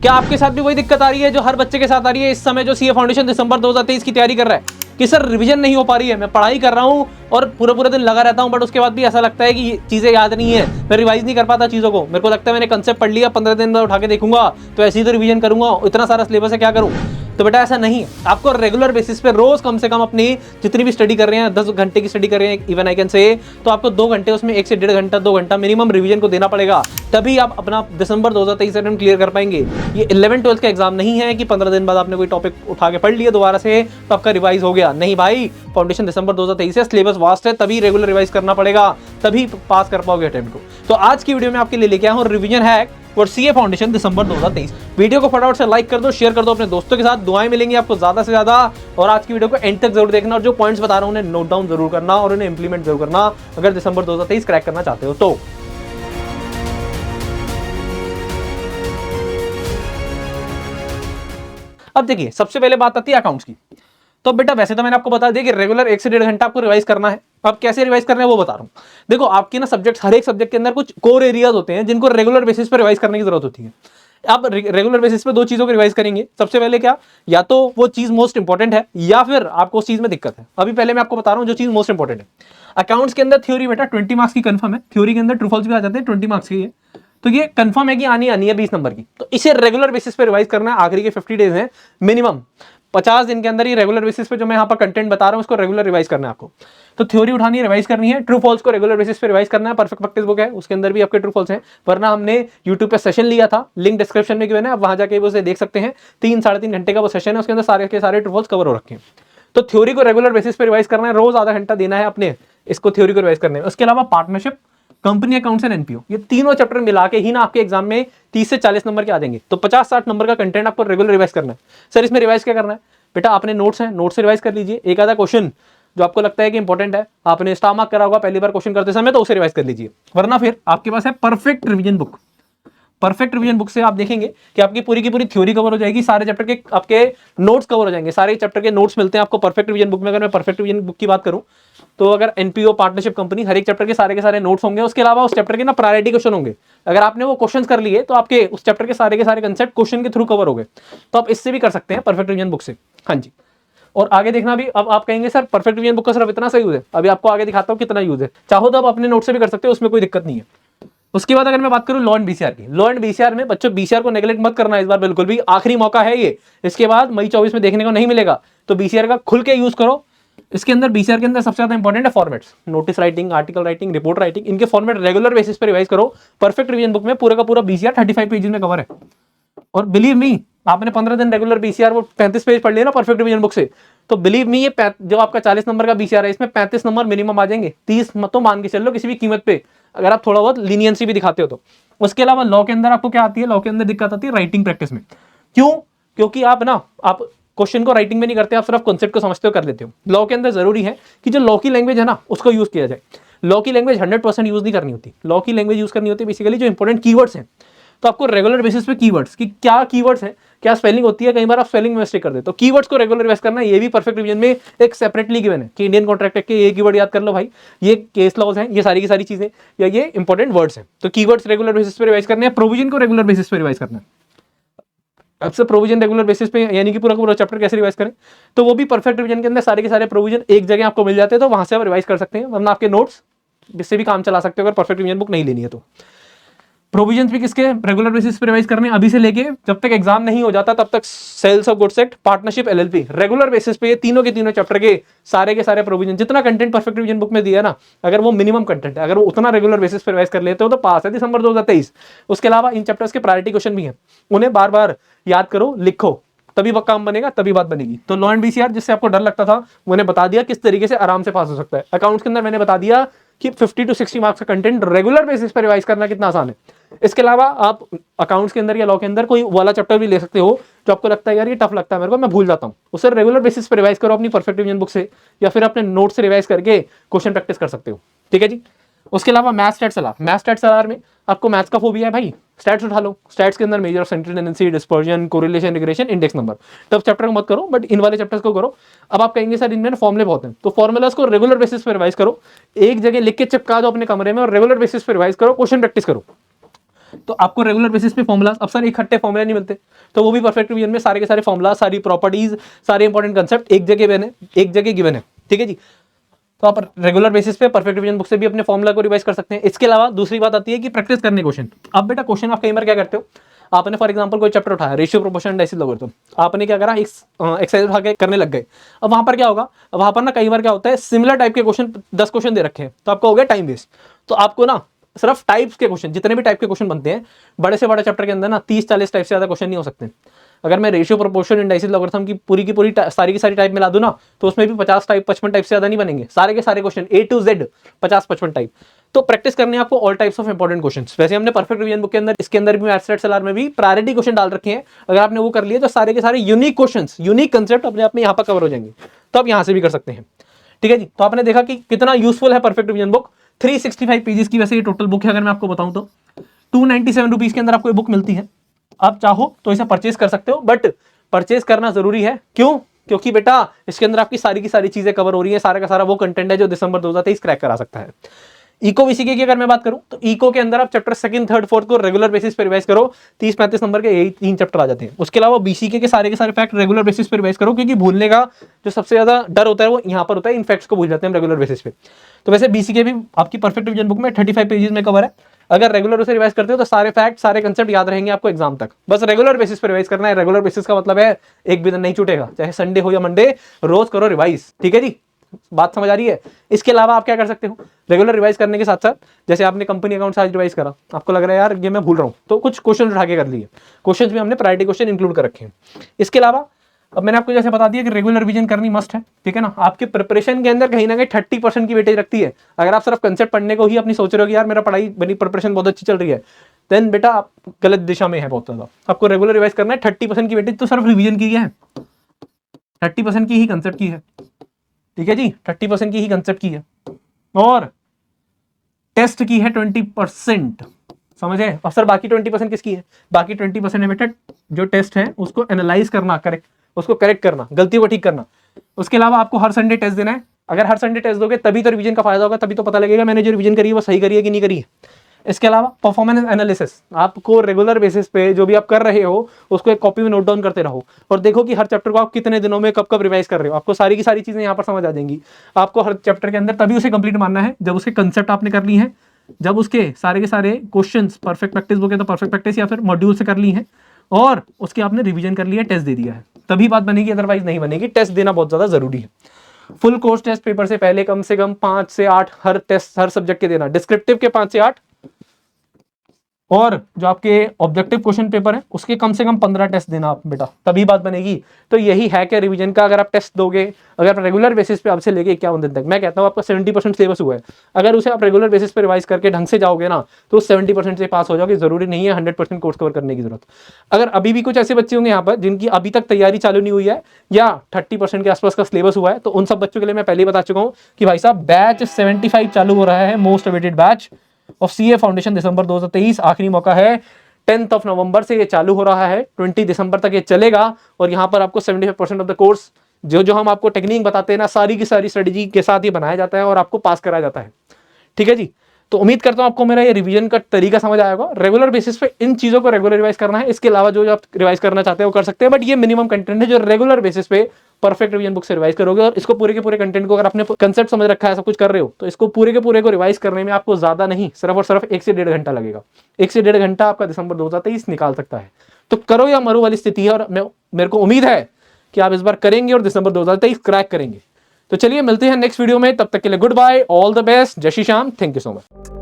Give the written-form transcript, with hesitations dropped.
क्या आपके साथ भी वही दिक्कत आ रही है जो हर बच्चे के साथ आ रही है इस समय जो सीए फाउंडेशन दिसंबर 2023 की तैयारी कर रहा है कि सर रिवीजन नहीं हो पा रही है, मैं पढ़ाई कर रहा हूँ और पूरा पूरा दिन लगा रहता हूँ, बट उसके बाद भी ऐसा लगता है कि चीजें याद नहीं है, मैं रिवाइज नहीं कर पाता चीजों को, मेरे को लगता है मैंने कंसेप्ट पढ़ लिया, 15 दिन बाद उठा के देखूंगा तो ऐसे ही तो रिवीजन करूंगा, इतना सारा सिलेबस है क्या करूं। तो बेटा ऐसा नहीं है, आपको रेगुलर बेसिस पे रोज कम से कम अपनी जितनी भी स्टडी कर रहे हैं 10 घंटे की स्टडी कर रहे हैं इवन आई कैन से, तो आपको 2 घंटे उसमें 1 से 1.5 घंटा 2 घंटा मिनिमम रिवीजन को देना पड़ेगा, तभी आप अपना दिसंबर 2023 एटम्प्ट क्लियर कर पाएंगे। ये 11-12 का एग्जाम नहीं है कि 15 दिन बाद आपने कोई टॉपिक उठा के पढ़ लिया दोबारा से तो आपका रिवाइज हो गया, नहीं भाई, फाउंडेशन दिसंबर 2023 है, सिलेबस वास्ट है, तभी रेगुलर रिवाइज करना पड़ेगा, तभी पास कर पाओगे अटेम्प्ट को। तो आज की वीडियो में आपके लिए लेके आया हूं रिवीजन हैक और सीए फाउंडेशन दिसंबर 2023। वीडियो को फटाफट से लाइक कर दो, शेयर कर दो अपने दोस्तों के साथ, दुआएं मिलेंगी आपको ज्यादा से ज्यादा। और आज की वीडियो को एंड तक जरूर देखना और जो पॉइंट्स बता रहा हूं उन्हें नोट डाउन जरूर करना और उन्हें इंप्लीमेंट जरूर करना अगर दिसंबर 2023 क्रैक करना चाहते हो तो। अब देखिए, सबसे पहले बात आती है अकाउंट्स की। तो बेटा वैसे तो मैंने आपको बता दिया कि रेगुलर 1 से 1.5 घंटा आपको रिवाइज करना है। अब कैसे रिवाइज करना है वो बता रहा हूं। देखो आपके ना सब्जेक्ट, हर एक सब्जेक्ट के अंदर कुछ कोर एरियाज होते हैं जिनको रेगुलर बेसिस पर रिवाइज करने की जरूरत होती है। आप रेगुलर बेसिस पे 2 चीजों को रिवाइज करेंगे। सबसे पहले क्या, या तो वो चीज मोस्ट इंपॉर्टेंट है या फिर आपको उस चीज में दिक्कत है। अभी पहले मैं आपको बता रहा हूं जो चीज मोस्ट इंपॉर्टेंट है। अकाउंट्स के अंदर थ्योरी बेटा 20 मार्क्स की कंफर्म है, थ्योरी के अंदर ट्रू फॉल्स भी आ जाते हैं, 20 मार्क्स की है, तो ये कंफर्म है कि आनी है 20 नंबर की। तो इसे रेगुलर बेसिस पे रिवाइज करना है। आखिरी के 50 डेज हैं, मिनिमम 50 दिन के अंदर ही रेगुलर बेसिस पे जो मैं यहाँ पर कंटेंट बता रहा हूँ उसको रेगुलर रिवाइज करना है आपको। तो थ्योरी उठानी है, रिवाइज करनी है, ट्रू फॉल्स को रेगुलर बेसिस पे रिवाइज करना है। परफेक्ट प्रैक्टिस बुक है, उसके अंदर भी आपके ट्रू फॉल्स हैं, वरना हमने यूट्यूब पे सेशन लिया था, लिंक डिस्क्रिप्शन में गिवन है, आप वहां जाके वो देख सकते हैं। 3-3.5 घंटे का वो सेशन है, उसके अंदर सारे के सारे ट्रू फॉल्स कवर हो रखे हैं। तो थ्योरी को रेगुलर बेसिस पे रिवाइज करना है, रोज आधा घंटा देना है अपने इसको थ्योरी को रिवाइज करने में। उसके अलावा partnership, company accounts and NPO, ये तीनों चैप्टर मिला के ही ना आपके एग्जाम में 30 से 40 नंबर के आ जाएंगे। तो 50-60 नंबर का कंटेंट आपको रेगुलर रिवाइज करना है। सर इसमें रिवाइज क्या करना है बेटा, आपने नोट्स हैं, नोट से रिवाइज कर लीजिए। एक आधा क्वेश्चन जो आपको लगता है कि इंपॉर्टेंट है, आपने स्टार मार्क करा होगा पहली बार क्वेश्चन करते समय, तो उसे रिवाइज कर लीजिए। वरना फिर आपके पास है perfect revision book. Perfect revision book से आप देखेंगे कि आपकी पूरी की पूरी थ्योरी कवर हो जाएगी, सारे चैप्टर के आपके नोट्स कवर हो जाएंगे, सारे चैप्टर के नोट्स मिलते हैं आपको परफेक्ट रिवीजन बुक में। अगर मैं परफेक्ट रिवीजन बुक की बात करूं तो अगर एनपीओ, पार्टनरशिप, कंपनी, हर एक चैप्टर के सारे नोट्स होंगे। उसके अलावा उस चैप्टर के ना प्रायोरिटी क्वेश्चन होंगे। अगर आपने वो क्वेश्चंस कर लिए तो आपके उस चैप्टर के सारे कंसेप्ट क्वेश्चन के थ्रू कवर हो गए। तो आप इससे भी कर सकते हैं परफेक्ट रिवीजन बुक से। हाँ जी, और आगे देखना भी। अब आप कहेंगे सर परफेक्ट रिवीजन बुक का सिर्फ इतना सा यूज है, अभी आपको आगे दिखाता हूं कितना यूज है। चाहो तो आप अपने नोट से भी कर सकते हो, उसमें कोई दिक्कत नहीं है। उसके बाद अगर मैं बात करूं लॉ एंड बीसीआर की, लॉ एंड बीसीआर में बच्चों बीसीआर को नेगलेक्ट मत करना इस बार, बिल्कुल भी आखिरी मौका है ये, इसके बाद मई 24 में देखने को नहीं मिलेगा। तो बीसीआर का खुल के यूज करो। इसके अंदर बीसीआर के अंदर सबसे ज्यादा इंपॉर्टेंट है formats, notice writing, article writing, report writing, इनके फॉर्मेट रेगुलर बेसिस पर रिवाइज करो। परफेक्ट रिवीजन बुक में पूरा का पूरा बीसीआर 35 पेजेस में कवर है। और बिलीव मी, आपने 15 दिन रेगुलर बीसीआर वो 35 पेज पढ़ लिया ना परफेक्ट रिवीजन बुक से, तो बिलीव मी ये जो आपका 40 नंबर का बीसीआर है इसमें 35 नंबर मिनिमम आ जाएंगे। 30 मत तो मान के चल लो किसी भी कीमत पे, अगर आप थोड़ा बहुत लीनियंसी भी दिखाते हो तो। उसके अलावा लॉ के अंदर आपको क्या आती है, लॉ के अंदर दिक्कत आती है राइटिंग प्रैक्टिस में। क्यों? क्योंकि आप क्वेश्चन को राइटिंग में नहीं करते, आप सिर्फ कॉन्सेप्ट को समझते हो, कर लेते हो। लॉ के अंदर जरूरी है कि जो लॉ की लैंग्वेज है ना उसको यूज किया जाए। लॉ की लैंग्वेज 100% यूज नहीं करनी होती, लॉ की लैंग्वेज यूज करनी होती है बेसिकली जो इंपॉर्टेंट कीवर्ड्स हैं। तो आपको रेगुलर बेसिस पे कीवर्ड्स की क्या कीवर्ड्स हैं, क्या स्पेलिंग होती है, कई बार आप स्पेलिंग में मिस्टेक कर देते हो, तो कीवर्ड्स को रेगुलर रिवाइज करना, ये भी परफेक्ट रिवीजन में एक सेपरेटली गिवन है कि इंडियन कॉन्ट्रैक्ट एक्ट के ये कीवर्ड याद कर लो भाई, ये केस लॉज हैं, ये सारी की सारी चीजें या ये इंपॉर्टेंट वर्ड्स हैं। तो कीवर्ड्स रेगुलर बेसिस पे रिवाइज करने हैं। प्रोविजन को रेगुलर बेसिस पे रिवाइज करना है। अब से प्रोविजन रेगुलर बेसिस पे यानी कि पूरा पूरा चैप्टर कैसे रिवाइज करें, तो वो भी परफेक्ट रिवीजन के अंदर सारे के सारे प्रोविजन एक जगह आपको मिल जाते हैं, तो वहां से आप रिवाइज कर सकते हैं। वरना आपके नोट्स इससे भी काम चला सकते हो अगर परफेक्ट रिवीजन बुक नहीं लेनी है तो। प्रोविजंस भी किसके रेगुलर बेसिस पे रिवाइज करने, अभी से लेके जब तक एग्जाम नहीं हो जाता तब तक sales of goods act, partnership, LLP, regular basis पे ये तीनों के तीनों चैप्टर के सारे प्रोविजन, जितना कंटेंट परफेक्ट रिवीजन बुक में दिया है ना, अगर वो मिनिमम कंटेंट है, अगर वो उतना रेगुलर बेसिस पे रिवाइज कर लेते हो तो पास है दिसंबर 2023। उसके अलावा इन चैप्टर्स के प्रायोरिटी क्वेश्चन भी हैं, उन्हें बार बार याद करो, लिखो, तभी वह काम बनेगा, तभी बात बनेगी। तो लॉ एंड बीसीआर जिससे आपको डर लगता था मैंने बता दिया किस तरीके से आराम से पास हो सकता है। अकाउंट्स के अंदर मैंने बता दिया कि 50 to 60 मार्क्स का कंटेंट रेगुलर बेसिस पर रिवाइज करना कितना आसान है। इसके अलावा आप अकाउंट्स के अंदर या लॉ के अंदर कोई वाला चैप्टर भी ले सकते हो जो आपको लगता है यार ये टफ लगता है मेरे को, मैं भूल जाता हूं, उसे रेगुलर बेसिस पर रिवाइज करो अपनी परफेक्ट रिवीजन बुक से, या फिर अपने नोट से रिवाइज करके क्वेश्चन प्रैक्टिस कर सकते हो। ठीक है जी। उसके अलावा maths stats Salaar, maths stats Salaar में आपको मैथ्स का फोबिया है भाई, स्टैट्स उठा लो। स्टैट्स के अंदर measure of central tendency, dispersion, correlation, regression, index number, तब चैप्टर को मत करो बट इन वाले चैप्टर्स को करो। अब आप कहेंगे सर इनमें फॉर्मुले बहुत हैं, तो फॉर्मुलास को रेगुलर बेसिस पर रिवाइज करो, एक जगह लिख के चिपका दो अपने कमरे में और रेगुलर बेसिस पर रिवाइज करो, क्वेश्चन प्रैक्टिस करो। तो आपको रेगुलर बेसिस पे फॉर्मुला, अब सर इकट्ठे फॉर्मुला नहीं मिलते, तो वो भी परफेक्ट रिवीजन में सारे के सारे फॉर्मुला, सारी प्रॉपर्टीज, सारे इंपॉर्टेंट कंसेप्ट एक जगह गिवन है, ठीक है जी। तो आप रेगुलर बेसिस पे परफेक्ट रिवीजन बुक से भी अपने फॉर्मुला को रिवाइज कर सकते हैं। इसके अलावा दूसरी बात आती है कि प्रैक्टिस करने क्वेश्चन। अब बेटा क्वेश्चन आप कई बार क्या करते हो, आपने फॉर एग्जांपल कोई चैप्टर उठाया, रेशियो प्रोपोर्शन डायसिस लॉगरिथम, आपने क्या करा, एक्सरसाइज उठा के करने लग गए। अब वहां पर क्या होगा, अब वहां पर ना कई बार क्या होता है, सिमिलर टाइप के क्वेश्चन 10 क्वेश्चन दे रखे हैं, तो आपका हो गया टाइम वेस्ट। तो आपको ना सिर्फ टाइप्स के क्वेश्चन, जितने भी टाइप के क्वेश्चन बनते हैं बड़े से बड़े चैप्टर के अंदर ना 30-40 टाइप से ज्यादा क्वेश्चन नहीं हो सकते। अगर मैं रेशियो प्रोपोर्शन इंडाइसिस लॉगरिथम की पूरी सारी की सारी टाइप मिला दूं ना, तो उसमें भी 50 टाइप 55 टाइप से ज्यादा नहीं बनेंगे, सारे के सारे question A to Z 50-55 type. तो प्रैक्टिस करनी है आपको all types of important questions. वैसे हमने परफेक्ट रिवीजन बुक के अंदर, इसके अंदर भी मैथ्स एसएलआर में भी प्रायोरिटी क्वेश्चन डाल रखे हैं। अगर आपने वो कर लिए तो सारे के सारे यूनिक क्वेश्चंस, यूनिक कंसेप्ट अपने आप में यहाँ पर कवर हो जाएंगे, तो आप यहाँ से भी कर सकते हैं, ठीक है जी। तो आपने देखा कि कितना यूजफुल है परफेक्ट रिवीजन बुक। 365 पेजेस की वैसे ये टोटल बुक है। अगर मैं आपको बताऊं तो 297 रुपीज के अंदर आपको ये बुक मिलती है। आप चाहो तो इसे परचेज कर सकते हो, बट परचेज करना जरूरी है। क्यों? क्योंकि बेटा इसके अंदर आपकी सारी की सारी चीजें कवर हो रही है, सारा का सारा वो कंटेंट है जो दिसंबर 2023 क्रैक करा सकता है। इको वीसीके की अगर मैं बात करूं तो इको के अंदर आप चैप्टर 2nd, 3rd, 4th को रेगुलर बेसिस पे रिवाइज करो, 30-35 नंबर के यही 3 चैप्टर आ जाते हैं। उसके अलावा बीसीके के सारे फैक्ट रेगुलर बेसिस पे रिवाइज करो, क्योंकि भूलने का जो सबसे ज्यादा डर होता है वो यहाँ पर होता है, इन फैक्ट्स को भूल जाते हैं रेगुलर बेसिस पे। तो वैसे बीसीके भी आपकी परफेक्ट रिवीजन बुक में 35 पेजेस में कवर है। अगर रेगुलर उसे रिवाइज करते हो तो सारे फैक्ट, सारे कंसेप्ट याद रहेंगे आपको एग्जाम तक। बस रेगुलर बेसिस पे रिवाइज करना है। रेगुलर बेसिस का मतलब है एक भी दिन नहीं छूटेगा, चाहे संडे हो या मंडे, रोज करो रिवाइज, ठीक है जी। बात समझ आ रही है? इसके अलावा आप क्या कर सकते हो, रेगुलर रिवाइज करने के साथ साथ, जैसे आपने कंपनी अकाउंट आज रिवाइज करा, आपको लग रहा है यार ये मैं भूल रहा हूं, तो कुछ क्वेश्चन उठा के कर लिए। क्वेश्चन भी हमने प्रायोरिटी क्वेश्चन इंक्लूड कर रखे हैं। इसके अलावा अब मैंने आपको जैसे बता दिया कि रेगुलर रिवीजन करनी मस्ट है, ठीक है ना। आपके प्रिपरेशन के अंदर कहीं ना कहीं 30% की वेटेज रखती है। अगर आप सिर्फ कंसेप्ट पढ़ने को ही अपनी सोच रहे हो कि यार मेरा पढ़ाई मेरी प्रिपरेशन बहुत अच्छी चल रही है, देन बेटा आप गलत दिशा में है बहुत ज्यादा। आपको रेगुलर रिवाइज करना है। 30% की वेटेज तो सिर्फ रिवीजन की है, 30% की ही कंसेप्ट की है, ठीक है जी। 30% की ही कंसेप्ट की है और टेस्ट की है 20%, समझे। और सर बाकी 20% किसकी है? बाकी 20% है बेटा जो टेस्ट है उसको एनालाइज करना, करेक्ट, उसको करेक्ट करना, गलतियों को ठीक करना। उसके अलावा आपको हर संडे टेस्ट देना है। अगर हर संडे टेस्ट दोगे तभी तो रिवीजन का फायदा होगा, तभी तो पता लगेगा मैंने जो रिवीजन करी है वो सही करी है कि नहीं करी है। इसके अलावा परफॉर्मेंस एनालिसिस, आपको रेगुलर बेसिस पे जो भी आप कर रहे हो उसको एक कॉपी में नोट डाउन करते रहो और देखो कि हर चैप्टर को आप कितने दिनों में कब कब रिवाइज कर रहे हो। आपको सारी की सारी चीजें यहाँ पर समझ आ जाएंगी। आपको हर चैप्टर के अंदर तभी उसे कंप्लीट मानना है जब उसके कंसेप्ट आपने कर ली है, जब उसके सारे के सारे क्वेश्चंस परफेक्ट प्रैक्टिस बुक है तो परफेक्ट प्रैक्टिस या फिर मॉड्यूल से कर ली है और उसके आपने रिवीजन कर लिया, टेस्ट दे दिया है, तभी बात बनेगी, अदरवाइज नहीं बनेगी। टेस्ट देना बहुत ज्यादा जरूरी है। फुल कोर्स टेस्ट पेपर से पहले कम से कम 5 से 8 हर टेस्ट, हर सब्जेक्ट के देना। डिस्क्रिप्टिव के 5 से 8 और जो आपके ऑब्जेक्टिव क्वेश्चन पेपर है उसके कम से कम 15 टेस्ट देना आप बेटा, तभी बात बनेगी। तो यही है कि रिवीजन का अगर आप टेस्ट दोगे, अगर आप रेगुलर बेसिस पे आपसे लेके 51 दिन तक, मैं कहता हूँ आपका 70% सिलेबस हुआ है, अगर उसे आप रेगुलर बेसिस पे रिवाइज करके ढंग से जाओगे ना तो 70% से पास हो जाओगे। जरूरी नहीं है 100% कोर्स कवर करने की जरूरत। अगर अभी भी कुछ ऐसे बच्चे होंगे यहाँ पर जिनकी अभी तक तैयारी चालू नहीं हुई है या 30% के आसपास का सिलेबस हुआ है, तो उन सब बच्चों के लिए मैं पहले ही बता चुका हूँ कि भाई साहब बैच 75 चालू हो रहा है, most awaited batch of CA foundation December 2023। आखिरी मौका है, 10 नवंबर से ये चालू हो रहा है, 20 दिसंबर तक ये चलेगा और यहाँ पर आपको 75% ऑफ द कोर्स जो हम आपको टेक्निक बताते हैं ना, सारी की सारी स्ट्रेटेजी के साथ ही बनाया जाता है और आपको पास कराया जाता है, ठीक है जी। तो उम्मीद करता हूं आपको मेरा ये रिवीजन का तरीका समझ आया होगा। रेगुलर बेसिस पे इन चीजों को रेगुलर रिवाइज करना है। इसके अलावा जो आप रिवाइज करना चाहते हैं वो कर सकते हैं, बट ये मिनिमम कंटेंट है जो रेगुलर बेसिस पे परफेक्ट रिवीजन बुक से रिवाइज करोगे। और इसको पूरे के पूरे कंटेंट को अगर आपने कंसेप्ट समझ रखा है, सब कुछ कर रहे हो, तो इसको पूरे के पूरे को रिवाइज करने में आपको ज्यादा नहीं, सिर्फ और सिर्फ 1 से 1.5 घंटा लगेगा। 1 से 1.5 घंटा आपका दिसंबर 2023 निकाल सकता है। तो करो या मरो वाली स्थिति है और मेरे को उम्मीद है कि आप इस बार करेंगे और दिसंबर 2023 क्रैक करेंगे। तो चलिए मिलते हैं नेक्स्ट वीडियो में, तब तक के लिए goodbye, all the best, जय Shri Shyam, thank you so much.